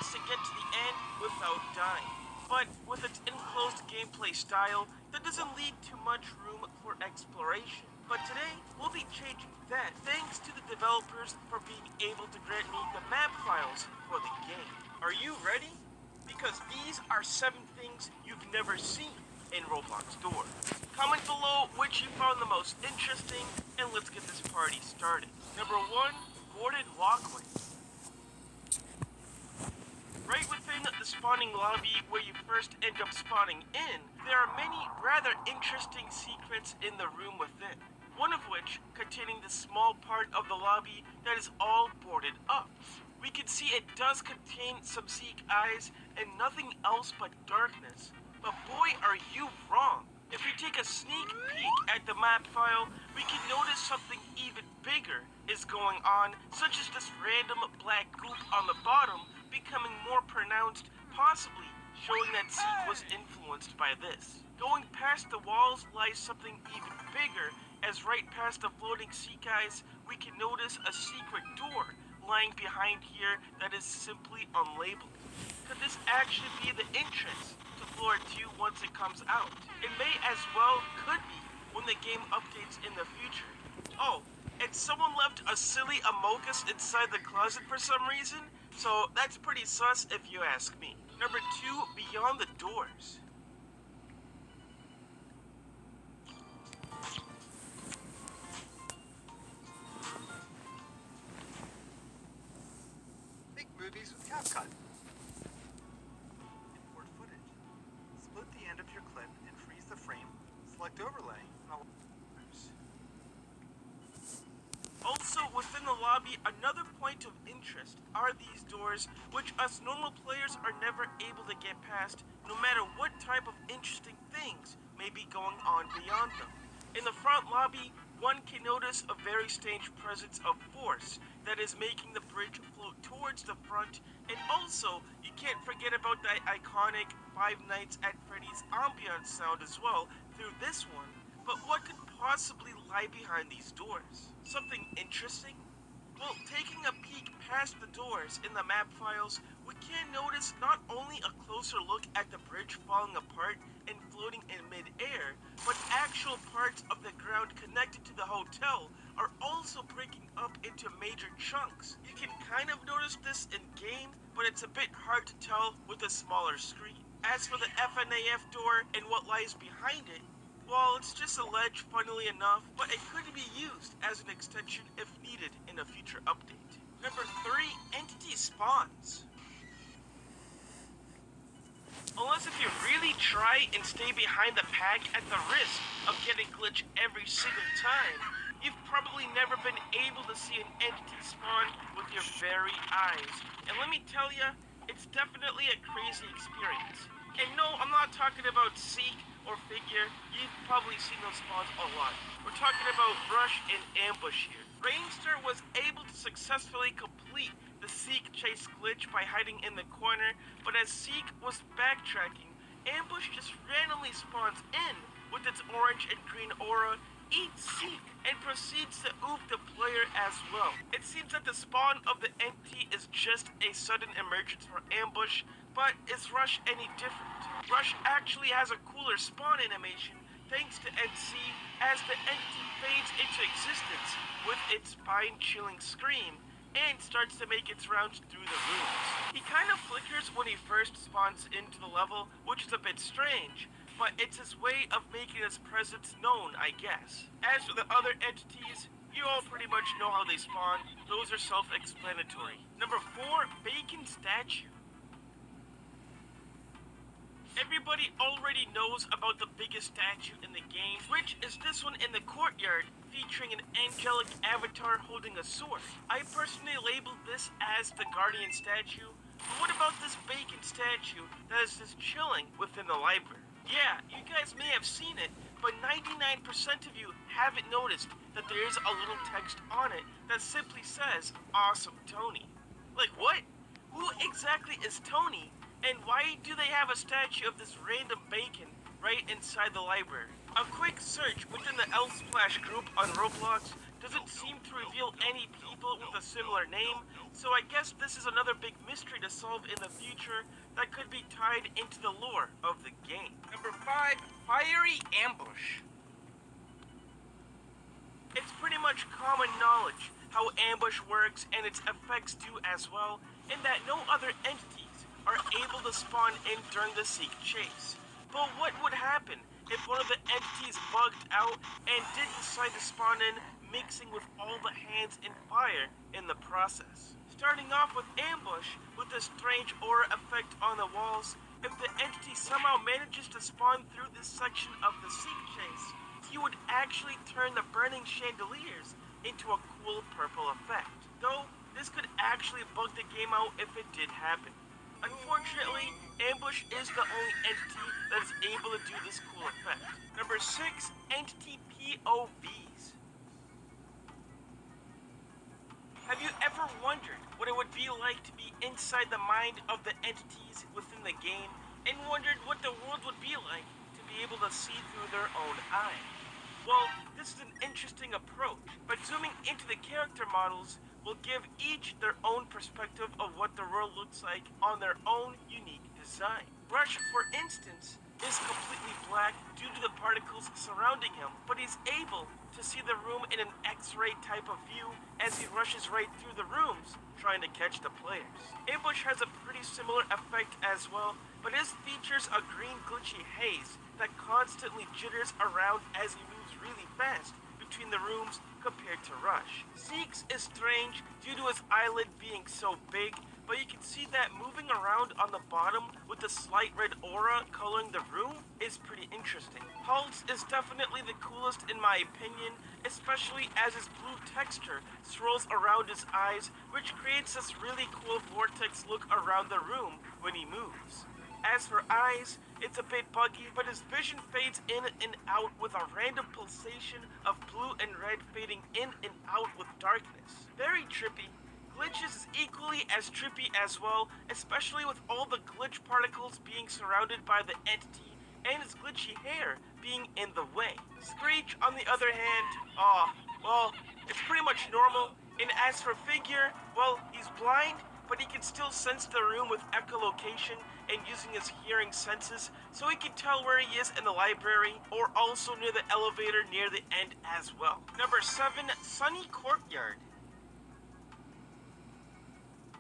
managed to get to the end without dying. But with its enclosed gameplay style, that doesn't leave too much room for exploration. But today, we'll be changing that thanks to the developers for being able to grant me the map files for the game. Are you ready? Because these are 7 things you've never seen in Roblox Door. Comment below which you found the most interesting, and let's get this party started. Number 1, boarded walkway. Right within the spawning lobby where you first end up spawning in, there are many rather interesting secrets in the room within. One of which containing the small part of the lobby that is all boarded up. We can see it does contain some Zeke eyes and nothing else but darkness. But boy, are you wrong. If we take a sneak peek at the map file, we can notice something even bigger is going on, such as this random black goop on the bottom becoming more pronounced, possibly showing that Zeke was influenced by this. Going past the walls lies something even bigger, as right past the floating Zeke eyes, we can notice a secret door lying behind here that is simply unlabeled. Could this actually be the entrance to floor 2 once it comes out? It may as well could be when the game updates in the future. Oh, and someone left a silly Amogus inside the closet for some reason, so that's pretty sus if you ask me. Number 2, beyond the doors. Make movies with CapCut. Import footage. Split the end of your clip and freeze the frame. Select overlay and allow. Also, within the lobby, another point of interest are these doors, which us normal players are never able to get past, no matter what type of interesting things may be going on beyond them. In the front lobby, one can notice a very strange presence of force that is making the bridge float towards the front, and also, you can't forget about the iconic Five Nights at Freddy's ambiance sound as well through this one. But what could possibly lie behind these doors? Something interesting? Well, taking a peek past the doors in the map files, we can notice not only a closer look at the bridge falling apart and floating in mid-air, but actual parts of the ground connected to the hotel are also breaking up into major chunks. You can kind of notice this in game, but it's a bit hard to tell with a smaller screen. As for the FNAF door and what lies behind it, well, it's just a ledge, funnily enough, but it could be used as an extension if needed in a future update. Number 3, entity spawns. Unless if you really try and stay behind the pack at the risk of getting glitched every single time, you've probably never been able to see an entity spawn with your very eyes. And let me tell you, it's definitely a crazy experience. And no, I'm not talking about Seek or Figure. You've probably seen those spawns a lot. We're talking about Rush and Ambush here. Rainstar was able to successfully complete the Seek chase glitch by hiding in the corner, but as Seek was backtracking, Ambush just randomly spawns in with its orange and green aura, eats Seek, and proceeds to oof the player as well. It seems that the spawn of the entity is just a sudden emergence for Ambush, but is Rush any different? Rush actually has a cooler spawn animation thanks to NC as the entity fades into existence with its spine-chilling scream and starts to make its rounds through the rooms. He kind of flickers when he first spawns into the level, which is a bit strange, but it's his way of making his presence known, I guess. As for the other entities, you all pretty much know how they spawn. Those are self-explanatory. Number 4, Bacon Statue. Everybody already knows about the biggest statue in the game, which is this one in the courtyard, featuring an angelic avatar holding a sword. I personally labeled this as the Guardian statue, but what about this bacon statue that is just chilling within the library? Yeah, you guys may have seen it, but 99% of you haven't noticed that there is a little text on it that simply says, "Awesome Tony." Like what? Who exactly is Tony? And why do they have a statue of this random bacon right inside the library? A quick search within the Elfsplash group on Roblox doesn't seem to reveal any people with a similar name, so I guess this is another big mystery to solve in the future that could be tied into the lore of the game. Number 5, Fiery Ambush. It's pretty much common knowledge how ambush works and its effects do as well, in that no other entities are able to spawn in during the Seek chase. But what would happen if one of the entities bugged out and did decide to spawn in, mixing with all the hands in fire in the process? Starting off with ambush, with a strange aura effect on the walls, if the entity somehow manages to spawn through this section of the Seek chase, you would actually turn the burning chandeliers into a cool purple effect. Though, this could actually bug the game out if it did happen. Unfortunately, Ambush is the only entity that is able to do this cool effect. Number 6, Entity POVs. Have you ever wondered what it would be like to be inside the mind of the entities within the game, and wondered what the world would be like to be able to see through their own eyes? Well, this is an interesting approach, but zooming into the character models will give each their own perspective of what the world looks like on their own unique design. Rush, for instance, is completely black due to the particles surrounding him, but he's able to see the room in an X-ray type of view as he rushes right through the rooms, trying to catch the players. Ambush has a pretty similar effect as well, but his features a green glitchy haze that constantly jitters around as he moves really fast between the rooms compared to Rush. Seek's is strange due to his eyelid being so big, but you can see that moving around on the bottom with the slight red aura coloring the room is pretty interesting. Pulse is definitely the coolest in my opinion, especially as his blue texture swirls around his eyes, which creates this really cool vortex look around the room when he moves. As for eyes, it's a bit buggy, but his vision fades in and out with a random pulsation of blue and red fading in and out with darkness. Very trippy. Glitches is equally as trippy as well, especially with all the glitch particles being surrounded by the entity and his glitchy hair being in the way. Screech, on the other hand, well, it's pretty much normal. And as for Figure, well, he's blind, but he can still sense the room with echolocation and using his hearing senses, so he can tell where he is in the library or also near the elevator near the end as well. Number 7, Sunny Courtyard.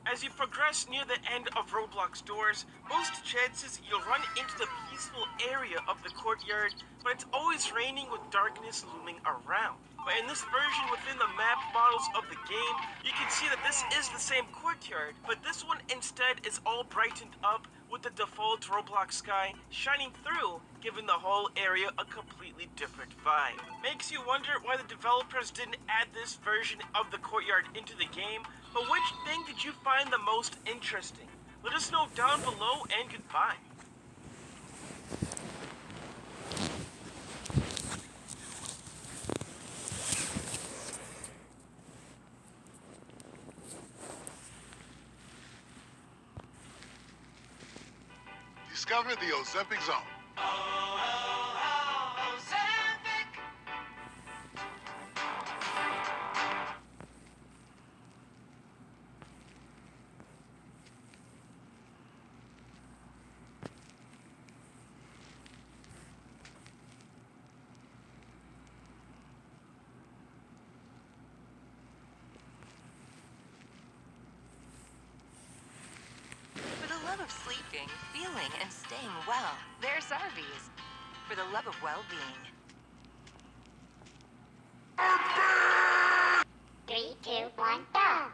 As you progress near the end of Roblox doors, most chances you'll run into the peaceful area of the courtyard, but it's always raining with darkness looming around. But in this version within the map models of the game, you can see that this is the same courtyard, but this one instead is all brightened up with the default Roblox sky shining through, giving the whole area a completely different vibe. Makes you wonder why the developers didn't add this version of the courtyard into the game, but which thing did you find the most interesting? Let us know down below, and goodbye. Discover the Ozempic Zone. For the love of sleeping, feeling, and staying well, there's Arby's. For the love of well-being. 3, 2, 1, go!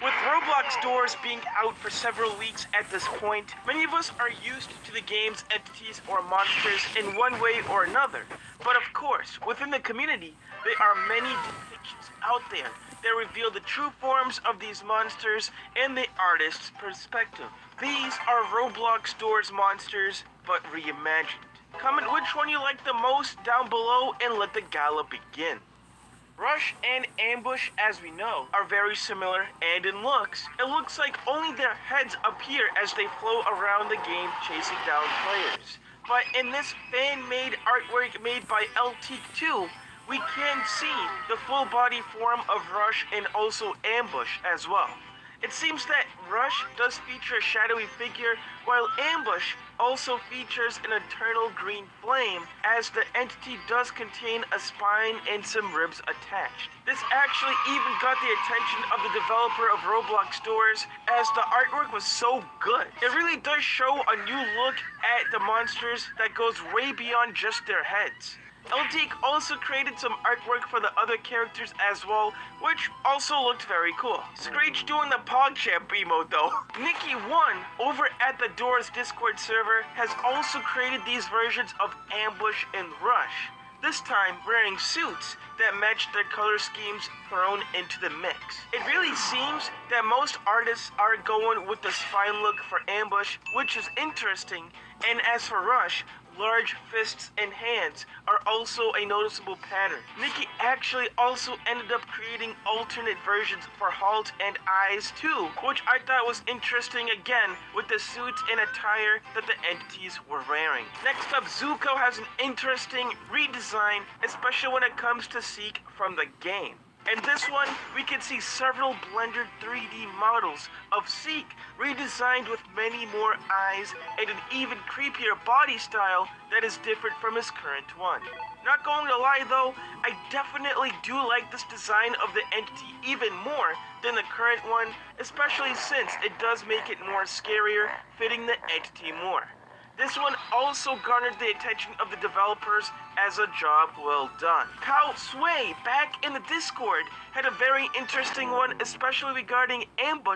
With Roblox doors being out for several weeks at this point, many of us are used to the game's entities or monsters in one way or another. But of course, within the community, there are many depictions out there that reveal the true forms of these monsters in the artist's perspective. These are Roblox doors monsters, but reimagined. Comment which one you like the most down below and let the gala begin. Rush and Ambush, as we know, are very similar, and in looks, it looks like only their heads appear as they float around the game chasing down players. But in this fan-made artwork made by LT2, we can see the full body form of Rush and also Ambush as well. It seems that Rush does feature a shadowy figure, while Ambush also features an eternal green flame, as the entity does contain a spine and some ribs attached. This actually even got the attention of the developer of Roblox Doors, as the artwork was so good. It really does show a new look at the monsters that goes way beyond just their heads. LTEEK also created some artwork for the other characters as well, which also looked very cool. Screech doing the PogChamp emote though. Nikki1 over at the Doors Discord server has also created these versions of Ambush and Rush, this time wearing suits that match their color schemes thrown into the mix. It really seems that most artists are going with the spine look for Ambush, which is interesting, and as for Rush, large fists and hands are also a noticeable pattern. Nikki actually also ended up creating alternate versions for Halt and Eyes too, which I thought was interesting again with the suits and attire that the entities were wearing. Next up, Zuko has an interesting redesign, especially when it comes to Seek from the game. In this one, we can see several Blender 3D models of Seek redesigned with many more eyes and an even creepier body style that is different from his current one. Not going to lie though, I definitely do like this design of the entity even more than the current one, especially since it does make it more scarier, fitting the entity more. This one also garnered the attention of the developers as a job well done. Kao Sway, back in the Discord, had a very interesting one, especially regarding Ambush